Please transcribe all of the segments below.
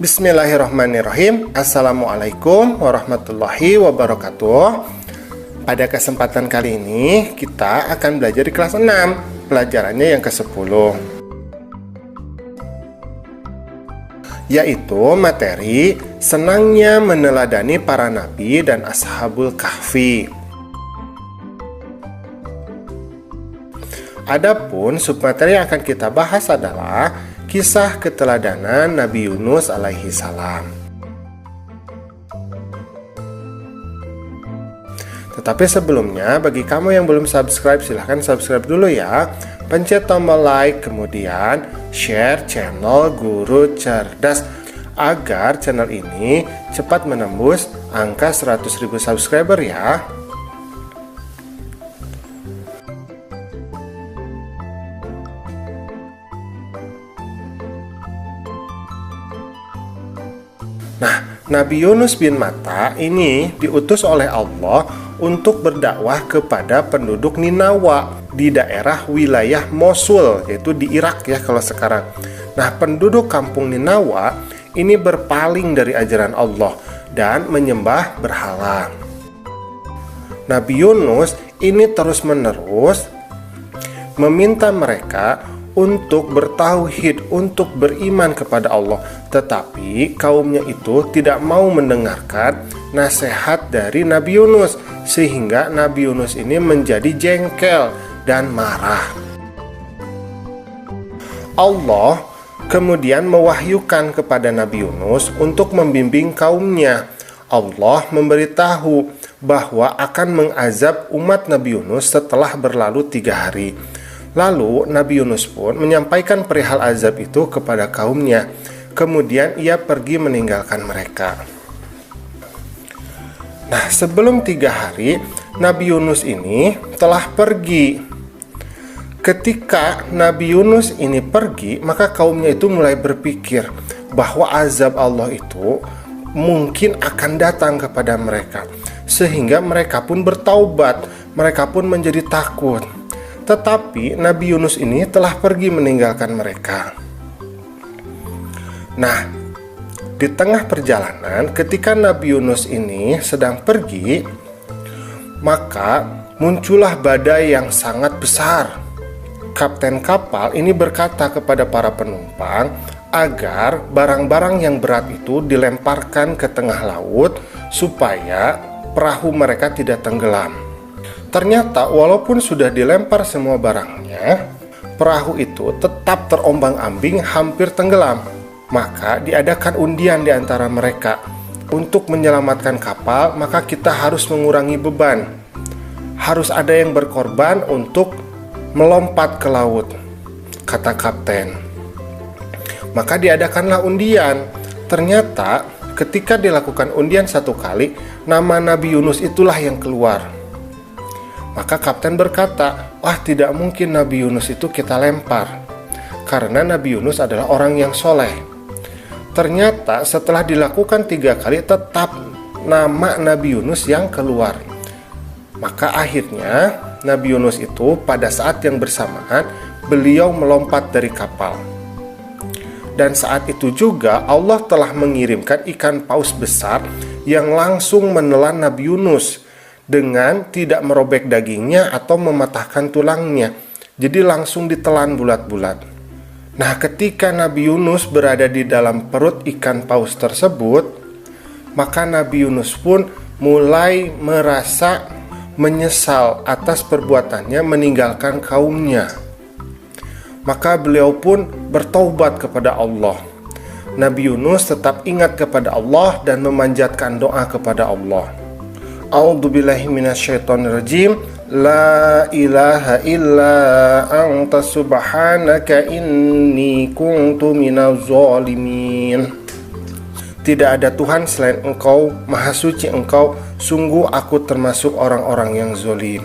Bismillahirrahmanirrahim. Assalamualaikum warahmatullahi wabarakatuh. Pada kesempatan kali ini kita akan belajar di kelas 6, pelajarannya yang ke-10, yaitu materi senangnya meneladani para nabi dan ashabul kahfi. Adapun submateri yang akan kita bahas adalah kisah keteladanan Nabi Yunus alaihi salam. Tetapi sebelumnya, bagi kamu yang belum subscribe, silahkan subscribe dulu ya. Pencet tombol like, kemudian share channel Guru Cerdas agar channel ini cepat menembus angka 100.000 subscriber ya. Nah, Nabi Yunus bin Matta ini diutus oleh Allah untuk berdakwah kepada penduduk Ninawa di daerah wilayah Mosul, yaitu di Irak ya kalau sekarang. Nah, penduduk kampung Ninawa ini berpaling dari ajaran Allah dan menyembah berhala. Nabi Yunus ini terus-menerus meminta mereka untuk bertauhid, untuk beriman kepada Allah. Tetapi kaumnya itu tidak mau mendengarkan nasihat dari Nabi Yunus, sehingga Nabi Yunus ini menjadi jengkel dan marah. Allah kemudian mewahyukan kepada Nabi Yunus untuk membimbing kaumnya. Allah memberitahu bahwa akan mengazab umat Nabi Yunus setelah berlalu 3 hari. Lalu Nabi Yunus pun menyampaikan perihal azab itu kepada kaumnya. Kemudian ia pergi meninggalkan mereka. Nah, sebelum 3 hari Nabi Yunus ini telah pergi. Ketika Nabi Yunus ini pergi, maka kaumnya itu mulai berpikir bahwa azab Allah itu mungkin akan datang kepada mereka. Sehingga mereka pun bertaubat, mereka pun menjadi takut. Tetapi Nabi Yunus ini telah pergi meninggalkan mereka. Nah, di tengah perjalanan ketika Nabi Yunus ini sedang pergi, maka muncullah badai yang sangat besar. Kapten kapal ini berkata kepada para penumpang agar barang-barang yang berat itu dilemparkan ke tengah laut supaya perahu mereka tidak tenggelam. Ternyata walaupun sudah dilempar semua barangnya, perahu itu tetap terombang-ambing hampir tenggelam. Maka diadakan undian di antara mereka. Untuk menyelamatkan kapal, maka kita harus mengurangi beban. Harus ada yang berkorban untuk melompat ke laut, kata kapten. Maka diadakanlah undian. Ternyata ketika dilakukan undian 1 kali, nama Nabi Yunus itulah yang keluar. Maka kapten berkata, wah, tidak mungkin Nabi Yunus itu kita lempar, karena Nabi Yunus adalah orang yang soleh. Ternyata setelah dilakukan 3 kali, tetap nama Nabi Yunus yang keluar. Maka akhirnya Nabi Yunus itu pada saat yang bersamaan beliau melompat dari kapal. Dan saat itu juga Allah telah mengirimkan ikan paus besar yang langsung menelan Nabi Yunus dengan tidak merobek dagingnya atau mematahkan tulangnya. Jadi langsung ditelan bulat-bulat. Nah, ketika Nabi Yunus berada di dalam perut ikan paus tersebut, maka Nabi Yunus pun mulai merasa menyesal atas perbuatannya meninggalkan kaumnya. Maka beliau pun bertaubat kepada Allah. Nabi Yunus tetap ingat kepada Allah dan memanjatkan doa kepada Allah. A'udzubillahi minasyaitonirrajim. La ilaha illa anta subhanaka inni kuntu minaz zalimin. Tidak ada Tuhan selain Engkau, Maha Suci Engkau, sungguh aku termasuk orang-orang yang zalim.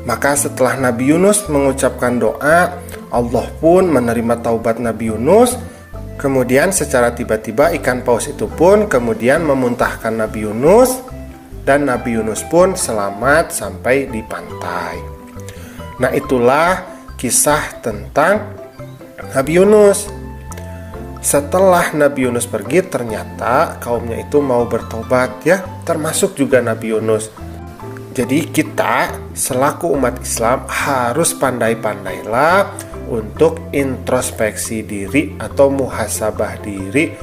Maka setelah Nabi Yunus mengucapkan doa, Allah pun menerima taubat Nabi Yunus. Kemudian secara tiba-tiba ikan paus itu pun kemudian memuntahkan Nabi Yunus, dan Nabi Yunus pun selamat sampai di pantai. Nah, itulah kisah tentang Nabi Yunus. setelah Nabi Yunus pergi, ternyata kaumnya itu mau bertobat ya, termasuk juga Nabi Yunus. Jadi kita selaku umat Islam harus pandai-pandailah untuk introspeksi diri atau muhasabah diri,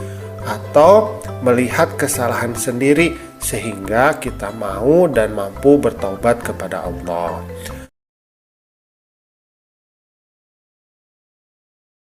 atau melihat kesalahan sendiri sehingga kita mau dan mampu bertaubat kepada Allah.